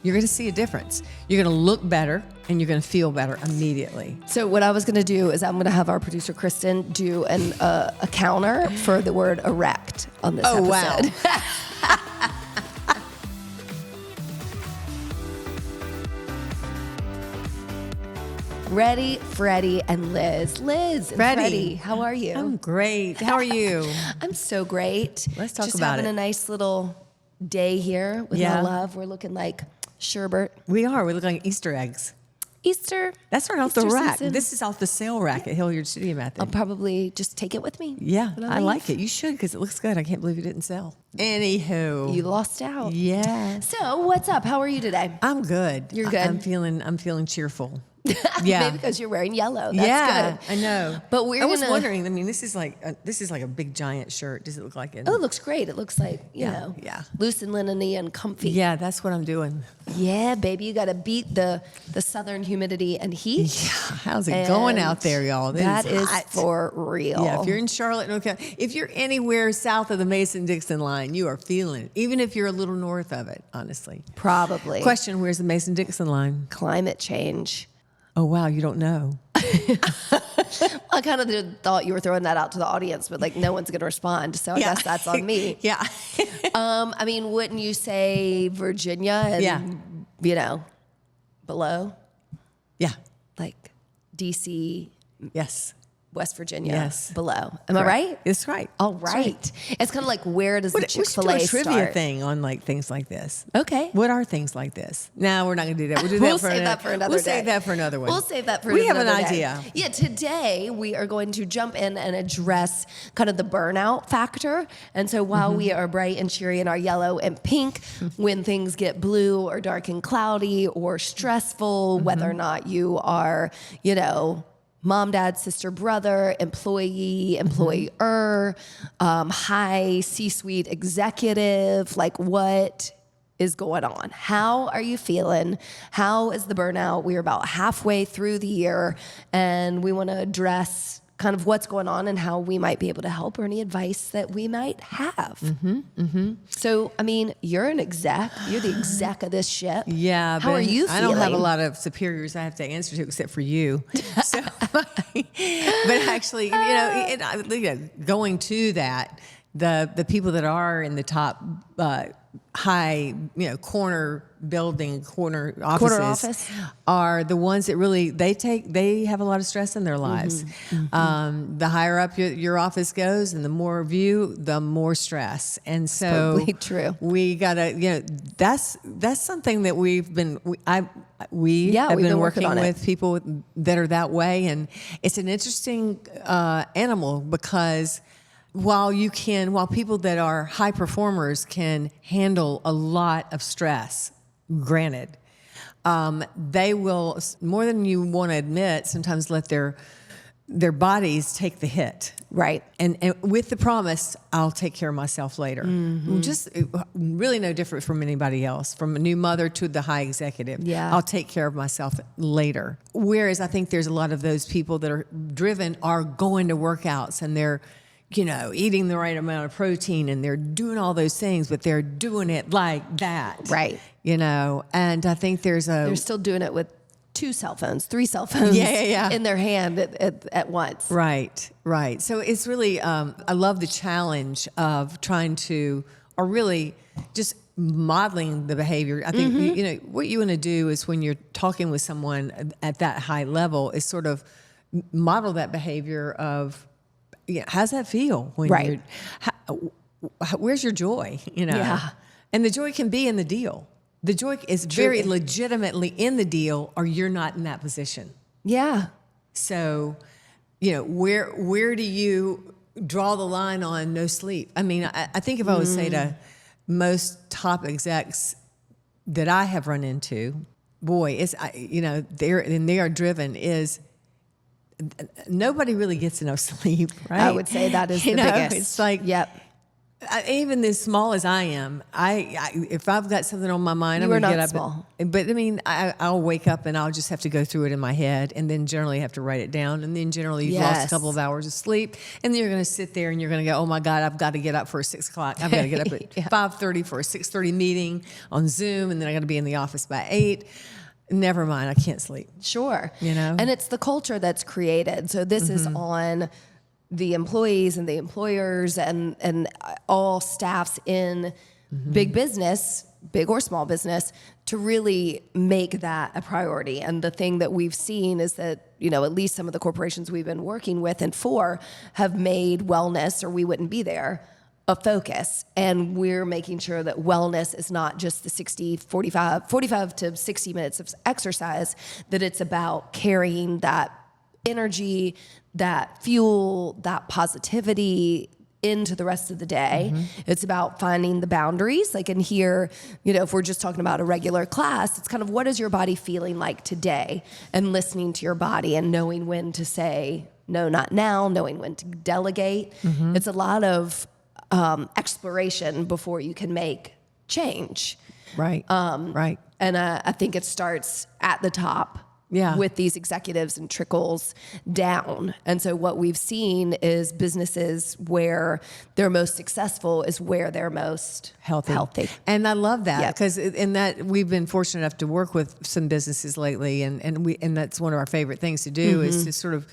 you're going to see a difference. You're going to look better and you're going to feel better immediately. So what I was going to do is I'm going to have our producer Kristen do a counter for the word erect on this episode. Wow. Ready, Freddie, and Liz. Liz and Freddie, how are you? I'm great. How are you? I'm so great. Let's talk Just about having it. a nice little day here with my love. We're looking like sherbet. We are. We look like Easter eggs. Easter. That's right off the Easter rack. season. This is off the sale rack at Hilliard City Method. I'll probably just take it with me. Yeah, when I leave. like it. You should because it looks good. I can't believe it didn't sell. Anywho. You lost out. Yeah. So what's up? How are you today? I'm good. You're good? I'm feeling cheerful. Yeah. Maybe because you're wearing yellow. That's good. I know. But I was wondering. I mean, this is like a big giant shirt. Does it look like it? Oh, it looks great. It looks like, you know, loose and linen-y and comfy. Yeah, that's what I'm doing. Yeah, baby. You got to beat the southern humidity and heat. Yeah. How's it going out there, y'all? That is hot. for real. Yeah, if you're in Charlotte, North Carolina, if you're anywhere south of the Mason-Dixon line, you are feeling it. Even if you're a little north of it, honestly. Probably. Question, where's the Mason-Dixon line? Climate change. Oh, wow, you don't know. I kind of thought you were throwing that out to the audience, but like no one's going to respond. So I guess that's on me. Yeah. I mean, wouldn't you say Virginia and, you know, below? Yeah. Like DC, Yes. West Virginia, Yes. below. Am I right? It's right. All right. It's kind of like, where does the We should do Chick-fil-A a trivia start? thing on like things like this. Okay. What are things like this? No, we're not going to do that. We'll do We'll that for save another. that for another We'll day. save that for another one. We'll save that for We have another an day. idea. Yeah, today we are going to jump in and address kind of the burnout factor. And so while we are bright and cheery in our yellow and pink, when things get blue or dark and cloudy or stressful, whether or not you are, you know, mom, dad, sister, brother, employee, employer, high C-suite executive, like what is going on? How are you feeling? How is the burnout? We're about halfway through the year and we want to address kind of what's going on and how we might be able to help or any advice that we might have. So, I mean, you're an exec. You're the exec of this ship. Yeah. How are you I don't have a feeling? lot of superiors I have to answer to except for you. So, but actually, going to that, the people that are in the top high, corner building, corner offices are the ones that really, they have a lot of stress in their lives. The higher up your office goes and the more view, the more stress. And so Totally true. we gotta, that's something that we've been working on it. with people that are that way. And it's an interesting animal because while people that are high performers can handle a lot of stress, granted, they will, more than you want to admit, sometimes let their bodies take the hit. Right. And with the promise, I'll take care of myself later. Just really no different from anybody else, from a new mother to the high executive. Yeah. I'll take care of myself later. Whereas I think there's a lot of those people that are driven are going to workouts and they're, eating the right amount of protein and they're doing all those things, but they're doing it like that. Right. And I think They're still doing it with 2 cell phones, 3 cell phones in their hand at once. Right. So it's really, I love the challenge of trying to, or really just modeling the behavior. I think, what you want to do is when you're talking with someone at that high level is sort of model that behavior of, how's that feel? When Right. Where's your joy? Yeah. And the joy can be in the deal. The joy is very legitimately in the deal, or you're not in that position. Yeah. So, where do you draw the line on no sleep? I mean, I think if I would say to most top execs that I have run into, boy, they are driven is nobody really gets enough sleep, right? I would say that is the biggest. It's like, yep. Even as small as I am, if I've got something on my mind, You I'm are going to not get up. small. But I mean, I'll wake up and I'll just have to go through it in my head, and then generally have to write it down. And then generally you've lost a Yes. couple of hours of sleep, and then you're going to sit there and you're going to go, oh my God, I've got to get up for 6 o'clock. I've got to get up at 5:30 for a 6:30 meeting on Zoom, and then I got to be in the office by 8. Never mind, I can't sleep. Sure. You know? And it's the culture that's created. So this is on the employees and the employers and all staffs in big business, big or small business, to really make that a priority. And the thing that we've seen is that, at least some of the corporations we've been working with and for have made wellness, or we wouldn't be there, a focus. And we're making sure that wellness is not just the 45 to 60 minutes of exercise, that it's about carrying that energy, that fuel, that positivity into the rest of the day. It's about finding the boundaries. Like in here, if we're just talking about a regular class, it's kind of, what is your body feeling like today? And listening to your body and knowing when to say, no, not now, knowing when to delegate. It's a lot of exploration before you can make change. Right. Right. And I think it starts at the top with these executives and trickles down. And so what we've seen is businesses where they're most successful is where they're most healthy. And I love that because in that we've been fortunate enough to work with some businesses lately, and that's one of our favorite things to do is to sort of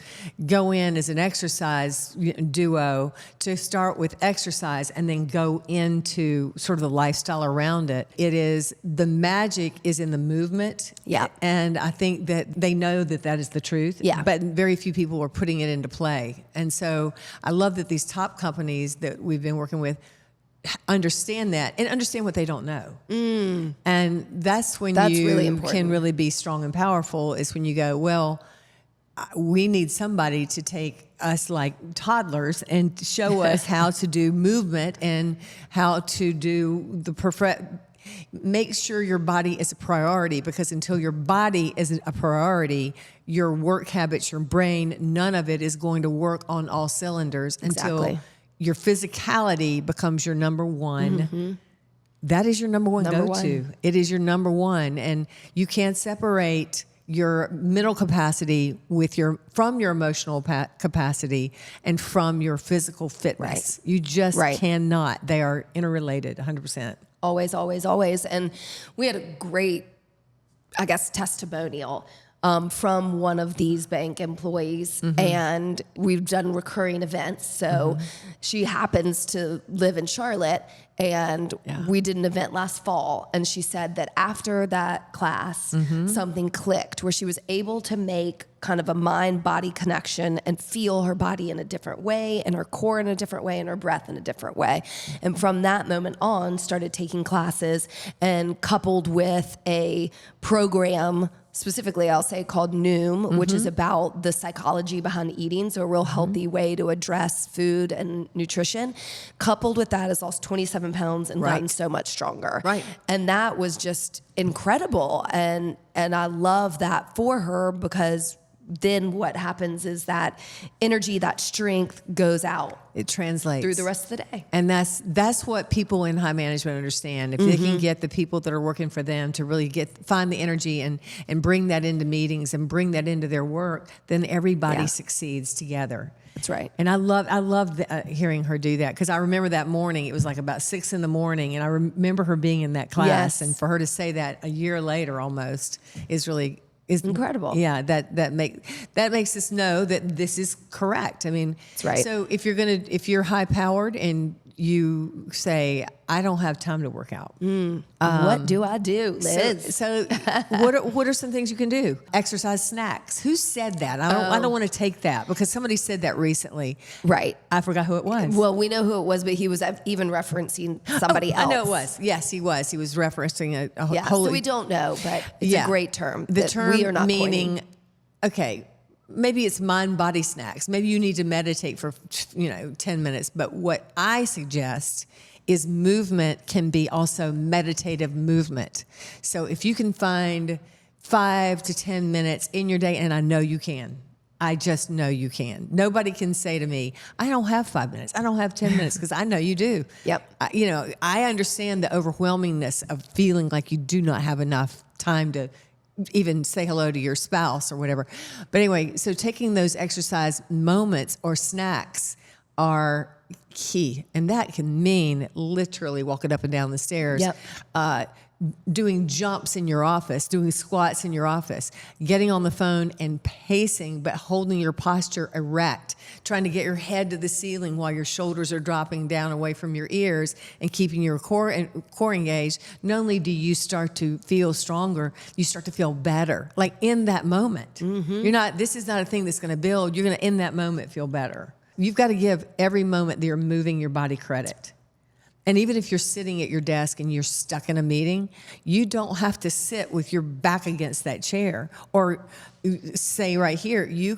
go in as an exercise duo, to start with exercise and then go into sort of the lifestyle around it. The magic is in the movement. Yeah. And I think that they know that is the truth. Yeah. But very few people are putting it into play. And so I love that these top companies that we've been working with understand that and understand what they don't know. And that's when you really important. Can really be strong and powerful, is when you go, well, we need somebody to take us like toddlers and show us how to do movement and how to do make sure your body is a priority, because until your body is a priority, your work habits, your brain, none of it is going to work on all cylinders until your physicality becomes your number one. That is your number one go-to. It is your number one. And you can't separate your mental capacity from your emotional capacity and from your physical fitness. You just cannot. They are interrelated 100%. Always, always, always. And we had a great, testimonial from one of these bank employees. And we've done recurring events. So she happens to live in Charlotte, and we did an event last fall. And she said that after that class, something clicked where she was able to make kind of a mind-body connection and feel her body in a different way, and her core in a different way, and her breath in a different way. And from that moment on, started taking classes, and coupled with a program, specifically I'll say called Noom, which is about the psychology behind eating. So a real healthy way to address food and nutrition. Coupled with that, has lost 27 pounds and gotten so much stronger. Right. And that was just incredible. And I love that for her, because then what happens is that energy, that strength goes out. It translates through the rest of the day. And that's what people in high management understand. If they can get the people that are working for them to really find the energy and bring that into meetings and bring that into their work, then everybody succeeds together. That's right. And I love hearing her do that, because I remember that morning, it was like about 6 a.m, and I remember her being in that class, and for her to say that a year later almost is incredible. Yeah, that makes us know that this is correct. I mean, that's right. So if you're high powered and you say, I don't have time to work out. What do I do, Liz? So what are some things you can do? Exercise snacks. Who said that? I don't want to take that, because somebody said that recently. Right. I forgot who it was. Well, we know who it was, but he was even referencing somebody else. I know it was. Yes, he was. He was referencing a whole. So we don't know, but it's a great term. The term we are not meaning, coining. Okay, maybe it's mind-body snacks. Maybe you need to meditate for 10 minutes. But what I suggest is movement can be also meditative movement. So if you can find 5 to 10 minutes in your day, and I know you can. I just know you can. Nobody can say to me, I don't have 5 minutes. I don't have 10 minutes, because I know you do. Yep. I understand the overwhelmingness of feeling like you do not have enough time to even say hello to your spouse or whatever. But anyway, so taking those exercise moments or snacks are key. And that can mean literally walking up and down the stairs. Yep. Doing jumps in your office, doing squats in your office, getting on the phone and pacing, but holding your posture erect, trying to get your head to the ceiling while your shoulders are dropping down away from your ears and keeping your core engaged. Not only do you start to feel stronger, you start to feel better. Like in that moment, this is not a thing that's going to build. You're going to, in that moment, feel better. You've got to give every moment that you're moving your body credit. And even if you're sitting at your desk and you're stuck in a meeting, you don't have to sit with your back against that chair or say right here, you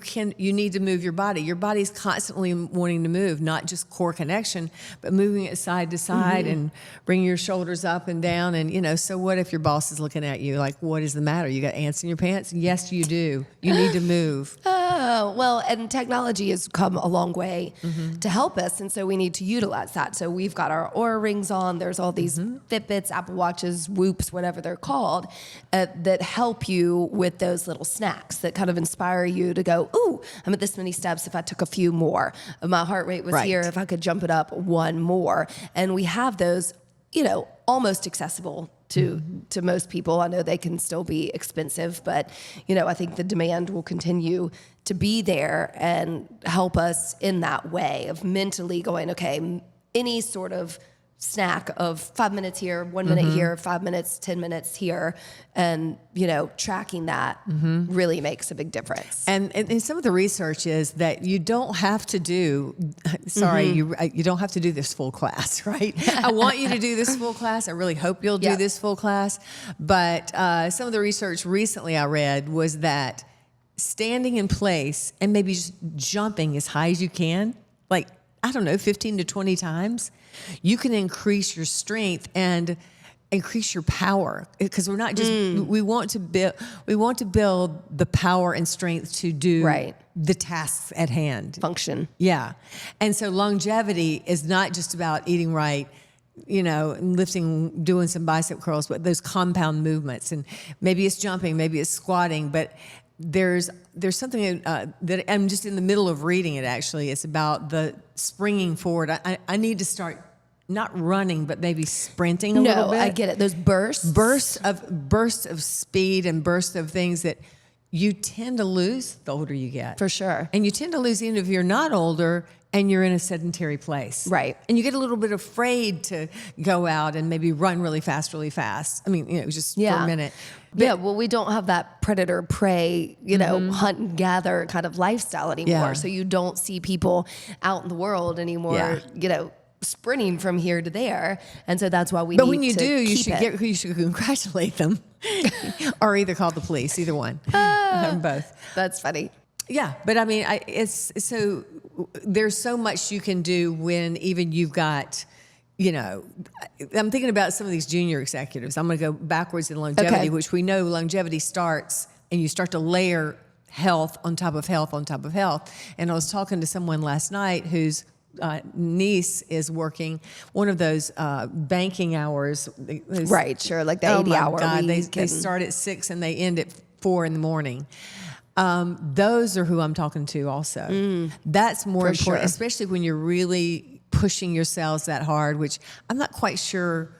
need to move your body. Your body's constantly wanting to move, not just core connection, but moving it side to side and bringing your shoulders up and down. And, so what if your boss is looking at you like, what is the matter? You got ants in your pants? Yes, you do. You need to move. Oh, well, and technology has come a long way to help us. And so we need to utilize that. So we've got our Oura rings on. There's all these Fitbits, Apple Watches, Whoops, whatever they're called, that help you with those little snacks that kind of inspire you to go, ooh, I'm at this many steps if I took a few more. My heart rate was here if I could jump it up one more. And we have those, almost accessible to most people. I know they can still be expensive, but, I think the demand will continue to be there and help us in that way of mentally going, okay, any sort of snack of 5 minutes here, 1 minute here, 5 minutes, 10 minutes here. And, tracking that really makes a big difference. And some of the research is that you don't have to do, you don't have to do this full class, right? I want you to do this full class. I really hope you'll do this full class. But some of the research recently I read was that standing in place and maybe just jumping as high as you can, like, 15 to 20 times, you can increase your strength and increase your power, because we're not just we want to build the power and strength to do the tasks at hand, function. Yeah. And so longevity is not just about eating right, lifting, doing some bicep curls, but those compound movements. And maybe it's jumping, maybe it's squatting, but there's something that I'm just in the middle of reading it, actually. It's about the springing forward. I need to start not running, but maybe sprinting a little bit. No, I get it. Those bursts. Bursts of speed and bursts of things that you tend to lose the older you get. For sure. And you tend to lose even if you're not older and you're in a sedentary place. Right. And you get a little bit afraid to go out and maybe run really fast. I mean, just for a minute. But, well, we don't have that predator prey, hunt and gather kind of lifestyle anymore. Yeah. So you don't see people out in the world anymore, sprinting from here to there. And so that's why we But need when you to do, keep you should congratulate them or either call the police, either one. Both. That's funny. Yeah, but I mean, there's so much you can do when even you've got, I'm thinking about some of these junior executives. I'm going to go backwards in longevity, which we know longevity starts and you start to layer health on top of health on top of health. And I was talking to someone last night whose niece is working one of those banking hours. Right, sure, like the 80-hour week. They start at 6 and they end at 4 in the morning. Those are who I'm talking to also. That's more important, especially when you're really pushing yourselves that hard, which I'm not quite sure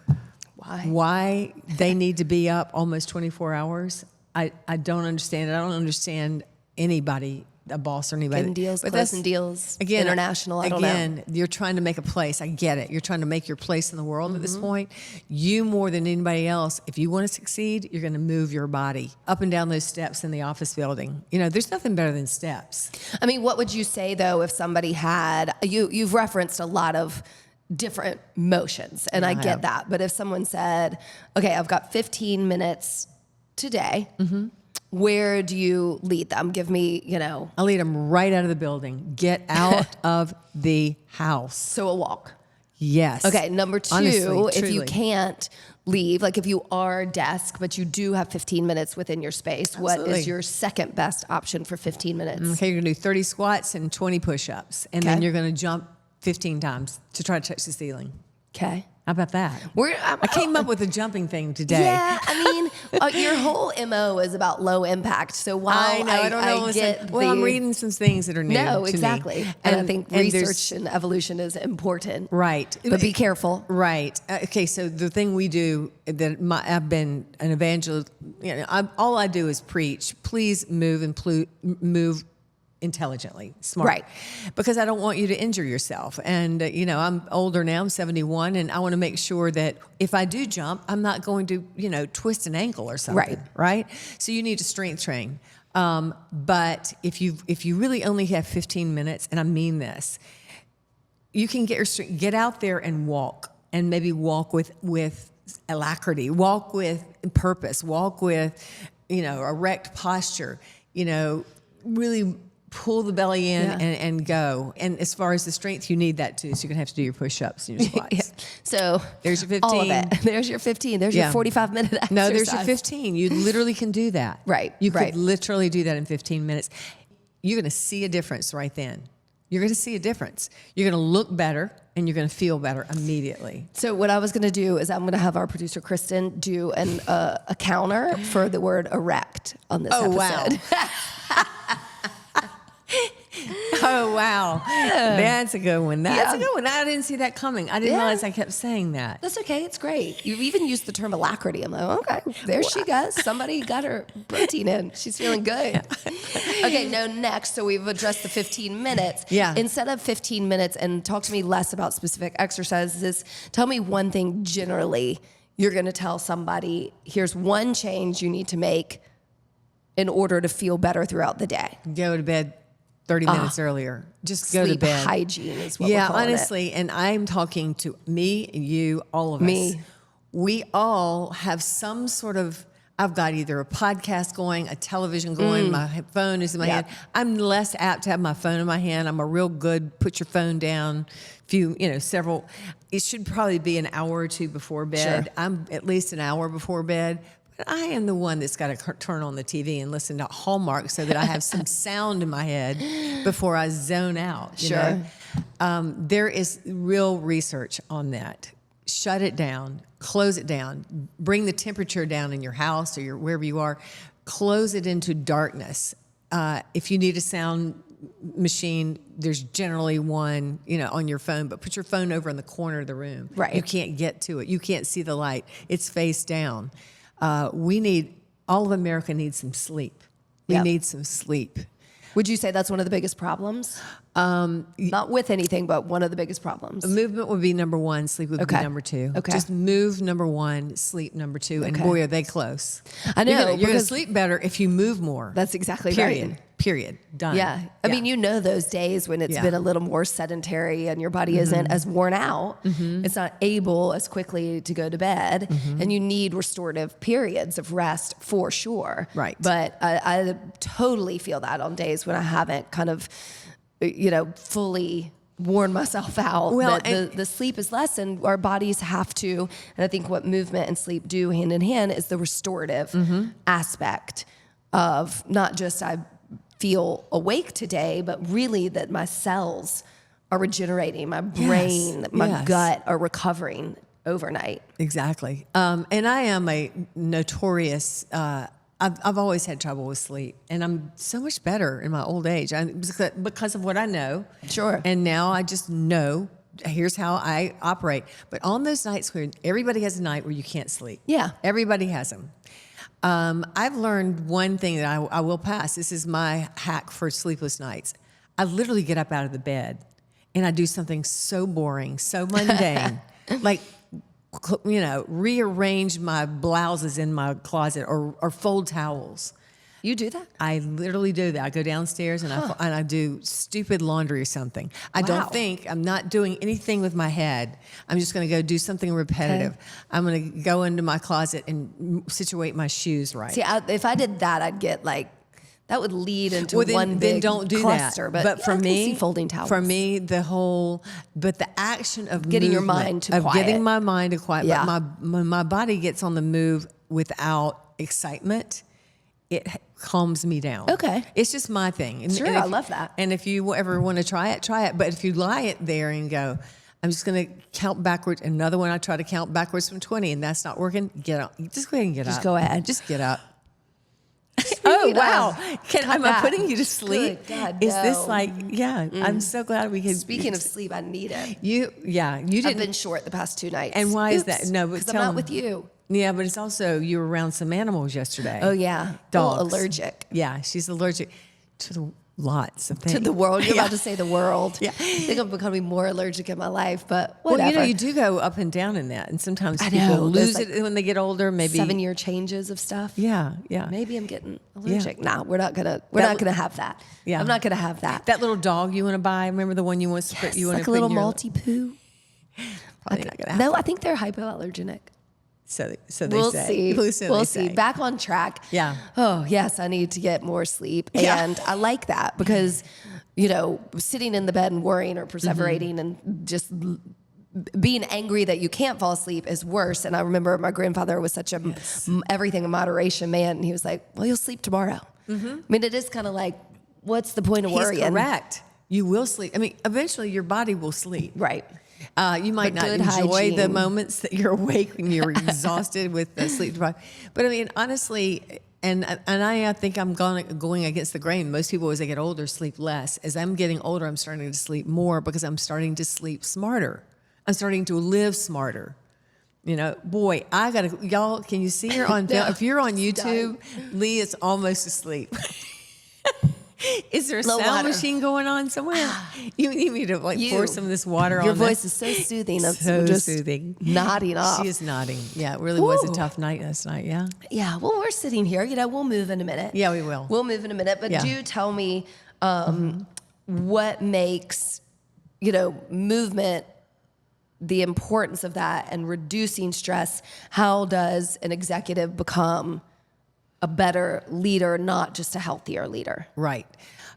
why they need to be up almost 24 hours. I don't understand it. I don't understand anybody, a boss or anybody. Getting deals, closing deals, again, international, I don't know. Again, you're trying to make a place. I get it. You're trying to make your place in the world at this point. You, more than anybody else, if you want to succeed, you're going to move your body up and down those steps in the office building. There's nothing better than steps. I mean, what would you say, though, if somebody had, you've referenced a lot of different motions, and I get that. But if someone said, okay, I've got 15 minutes today, where do you lead them? Give me, I lead them right out of the building. Get out of the house. So a walk. Yes. Okay, number 2, Honestly, if you truly. can't leave, like if you are desk, but you do have 15 minutes within your space, what is your second best option for 15 minutes? Okay, you're going to do 30 squats and 20 push-ups. And then you're going to jump 15 times to try to touch the ceiling. Okay. How about that? I came up with a jumping thing today. Yeah, I mean, your whole MO is about low impact. So while I don't know, I'm reading some things that are new. No, to exactly. me. And I think research and evolution is important. Right. But be careful. Right. Okay, so the thing we do that I've been an evangelist, all I do is preach. Please move intelligently, smart. Right. Because I don't want you to injure yourself. And, I'm older now, I'm 71, and I want to make sure that if I do jump, I'm not going to, twist an ankle or something. Right? So you need to strength train. But if you really only have 15 minutes, and I mean this, you can get out there and walk, and maybe walk with alacrity, walk with purpose, walk with, erect posture, really pull the belly in and go. And as far as the strength, you need that too. So you're going to have to do your push-ups and your squats. So there's your 15. All of it. There's your 15. There's your 45-minute exercise. No, there's your 15. You literally can do that. Right. You could literally do that in 15 minutes. You're going to see a difference right then. You're going to see a difference. You're going to look better and you're going to feel better immediately. So what I was going to do is I'm going to have our producer, Kristen, do a counter for the word erect on this episode. Wow. Oh, wow. That's a good one. That's a good one. I didn't see that coming. I didn't realize I kept saying that. That's okay. It's great. You've even used the term alacrity. I'm like, okay, there she goes. Somebody got her protein in. She's feeling good. Okay, now next. So we've addressed the 15 minutes. Yeah. Instead of 15 minutes, and talk to me less about specific exercises, tell me one thing generally you're going to tell somebody, here's one change you need to make in order to feel better throughout the day. Go to bed 30 minutes earlier. Just go to bed. Sleep hygiene is what we're calling honestly, and I'm talking to me, you, all of us. We all have some sort of, I've got either a podcast going, a television going, my phone is in my hand. I'm less apt to have my phone in my hand. I'm a real good, put your phone down, several. It should probably be an hour or two before bed. Sure. I'm at least an hour before bed. I am the one that's got to turn on the TV and listen to Hallmark so that I have some sound in my head before I zone out. Sure. There is real research on that. Shut it down, close it down, bring the temperature down in your house or wherever you are, close it into darkness. If you need a sound machine, there's generally one, on your phone, but put your phone over in the corner of the room. Right. You can't get to it. You can't see the light. It's face down. All of America needs some sleep. We need some sleep. Would you say that's one of the biggest problems? Not with anything, but one of the biggest problems. Movement would be number one. Sleep would be number two. Okay. Just move number one, sleep number two. And boy, are they close. I know. You're going to sleep better if you move more. That's exactly Period. right. Period. Done. Yeah. I mean, those days when it's been a little more sedentary and your body isn't as worn out. It's not able as quickly to go to bed. And you need restorative periods of rest for sure. Right. But I totally feel that on days when I haven't kind of, fully worn myself out. Well, the sleep is less and our bodies have to. And I think what movement and sleep do hand in hand is the restorative aspect of not just I feel awake today, but really that my cells are regenerating, my brain, my gut are recovering overnight. Exactly. And I am a notorious, I've always had trouble with sleep, and I'm so much better in my old age because of what I know. Sure. And now I just know, here's how I operate. But on those nights where everybody has a night where you can't sleep. Yeah. Everybody has them. I've learned one thing that I will pass. This is my hack for sleepless nights. I literally get up out of the bed and I do something so boring, so mundane, like, rearrange my blouses in my closet or fold towels. You do that? I literally do that. I go downstairs and I do stupid laundry or something. I don't think, I'm not doing anything with my head. I'm just going to go do something repetitive. Okay. I'm going to go into my closet and situate my shoes right. See, if I did that, I'd get like That would lead into Well, one big don't do cluster. that. But for I can me, see folding towels. for me, the action of Getting your movement, mind to of quiet. getting my mind to quiet. Yeah. But when my body gets on the move without excitement, it calms me down. Okay. It's just my thing. Sure, I love that. And if you ever want to try it, try it. But if you lie it there and go, I'm just going to count backwards. Another one, I try to count backwards from 20, and that's not working. Get up. Just go ahead and get up. Just go ahead. Just get up. Speaking wow! of, Am I putting you to sleep? Good God, Is this no. like? Yeah, I'm so glad we could. Speaking of sleep, I need it. you I've didn't. been short the past 2 nights. And why is that? No, but because I'm tell not them. with you. Yeah, but it's also you were around some animals yesterday. Oh yeah, Dogs. A little allergic Yeah, she's allergic to the lots of things. to the world. You're Yeah. about to say the world. Yeah. I think I'm becoming more allergic in my life, but whatever. Well, you do go up and down in that, and sometimes I people know, lose there's it when they get older. Maybe 7-year changes of stuff. Yeah. Maybe I'm getting allergic. Nah, we're not gonna have that. Yeah. I'm not gonna have that. That little dog you want to buy. Remember the one you want to Yes, you want like to a put little in your, multi poo. Probably not gonna happen. No, I think they're hypoallergenic. So they We'll say. see. So We'll they see. say. Back on track. Yeah. Oh, yes, I need to get more sleep. Yeah. And I like that because, sitting in the bed and worrying or perseverating and just being angry that you can't fall asleep is worse. And I remember my grandfather was such a everything in moderation man. And he was like, well, you'll sleep tomorrow. I mean, it is kind of like, what's the point of worrying? He's correct. You will sleep. I mean, eventually your body will sleep. Right. You might But not good enjoy the hygiene. moments that you're awake and you're exhausted with the sleep deprived. But I mean, honestly, and I think I'm going against the grain. Most people, as they get older, sleep less. As I'm getting older, I'm starting to sleep more because I'm starting to sleep smarter. I'm starting to live smarter. Boy, y'all, can you see her on film? If you're on YouTube, Lee is almost asleep. Is there a Low sound water. machine going on somewhere? You need me to pour some of this water on Your there? voice is so soothing. It's So just soothing. nodding off. She is nodding. Yeah, it really was a Woo. tough night last night. Yeah. Yeah, well, we're sitting here. We'll move in a minute. Yeah, we will. We'll move in a minute. But Yeah. do tell me what makes, movement, the importance of that and reducing stress. How does an executive become a better leader, not just a healthier leader? Right.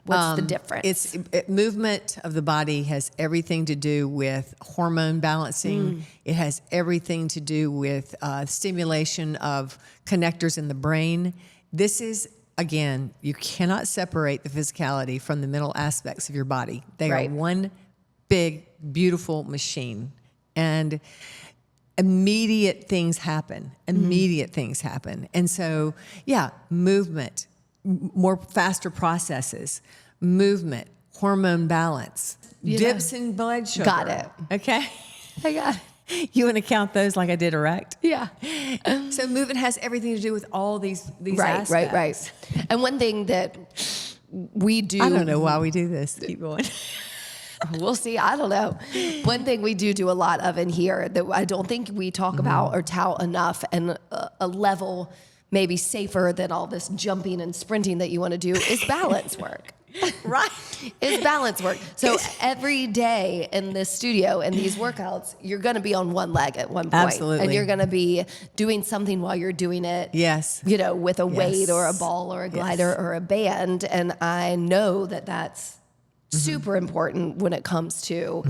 What's the difference? Movement of the body has everything to do with hormone balancing. It has everything to do with stimulation of connectors in the brain. This is, again, you cannot separate the physicality from the mental aspects of your body. They Right. are one big, beautiful machine. And immediate things happen. And so, movement, more faster processes, movement, hormone balance, dips in blood sugar. Got it. Okay. I got it. You want to count those like I did erect? Yeah. So movement has everything to do with all these Right. aspects. And one thing that we do. I don't know why we do this. Keep going. We'll see. I don't know. One thing we do a lot of in here that I don't think we talk about or tout enough, and a level maybe safer than all this jumping and sprinting that you want to do, is balance work. Right. Is balance work. So every day in this studio and these workouts, you're going to be on one leg at one point. Absolutely. And you're going to be doing something while you're doing it. Yes. With a weight or a Yes. ball or a glider or a band. And I know that that's super important when it comes to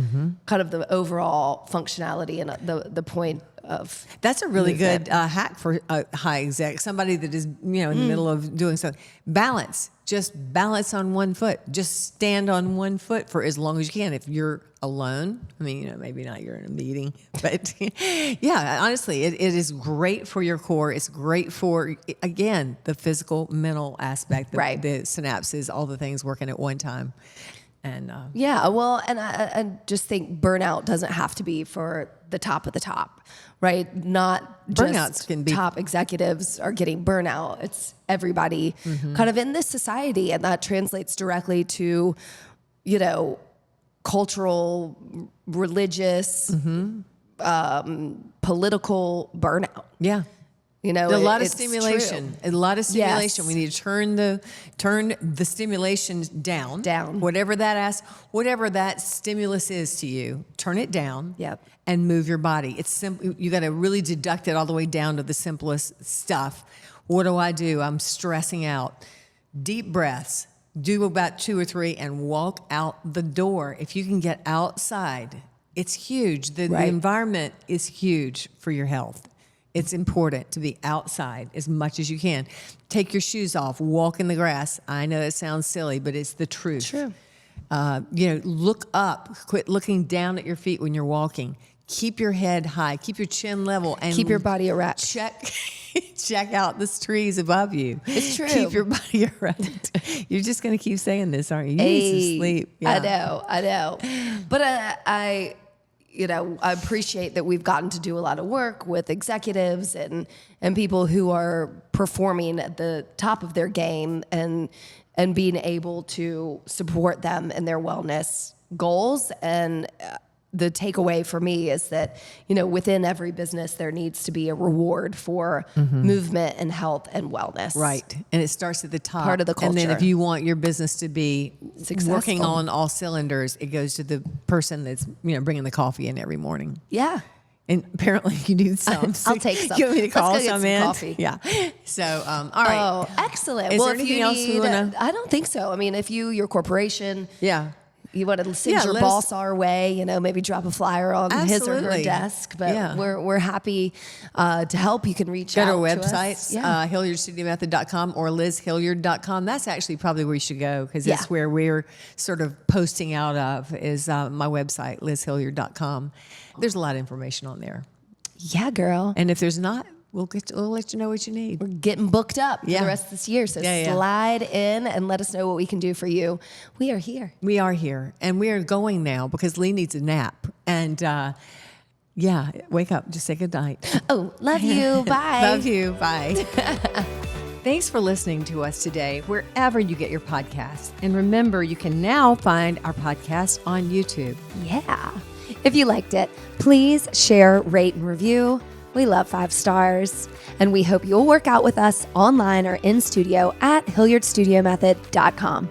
kind of the overall functionality and the point of. That's a really movement. good hack for a high exec, somebody that is, in the middle of doing something. Balance. Just balance on one foot. Just stand on one foot for as long as you can. If you're alone, I mean, maybe not you're in a meeting, but yeah, honestly, it is great for your core. It's great for, again, the physical, mental aspect, Right. the synapses, all the things working at one time. And Yeah, well, and I just think burnout doesn't have to be for the top of the top, right? Not Burnouts just can be- top executives are getting burnout. It's everybody kind of in this society, and that translates directly to, cultural, religious, political burnout. yeah. A A lot of it's stimulation. true. A lot of stimulation. Yes. We need to turn the stimulation down. Down. Whatever that stimulus is to you, turn it down. Yep. And move your body. It's simple. You got to really deduct it all the way down to the simplest stuff. What do? I'm stressing out. deep breaths. Do about 2 or 3 and walk out the door. If you can get outside, it's huge. The environment is huge for your health. It's important to be outside as much as you can. Take your shoes off, walk in the grass. I know it sounds silly, but it's the truth. True. Look up, quit looking down at your feet when you're walking. Keep your head high, keep your chin level, and Keep your body erect. Check out the trees above you. It's true. Keep your body erect. You're just going to keep saying this, aren't you? You need some sleep. Yeah. I know. But I appreciate that we've gotten to do a lot of work with executives and people who are performing at the top of their game and being able to support them in their wellness goals. And the takeaway for me is that, within every business, there needs to be a reward for movement and health and wellness. Right. And it starts at the top. Part of the culture. And then if you want your business to be Successful. Working on all cylinders, it goes to the person that's, bringing the coffee in every morning. Yeah. And apparently you need some. I'll take some. You want me to call Let's go get some some in? coffee. Yeah. So, all right. Oh, excellent. Is well, there if anything you else need, we want to? I don't think so. I mean, if your corporation, Yeah. you want to send your let boss us- our way, maybe drop a flyer on his or her Absolutely. desk. But Yeah. we're happy to help. You can reach Go out to our to websites, us. HilliardStudioMethod.com or LizHilliard.com. That's actually probably where you should go because Yeah. that's where we're sort of posting out of is my website, LizHilliard.com. There's a lot of information on there. Yeah, girl. And if there's not, we'll let you know what you need. We're getting booked up for Yeah. the rest of this year. So Yeah. slide in and let us know what we can do for you. We are here. We are here and we are going now because Lee needs a nap. And wake up. Just say good night. Oh, love you. Bye. Love you. Bye. Thanks for listening to us today, wherever you get your podcasts. And remember, you can now find our podcast on YouTube. Yeah. If you liked it, please share, rate, and review. We love 5 stars. And we hope you'll work out with us online or in studio at HilliardStudioMethod.com.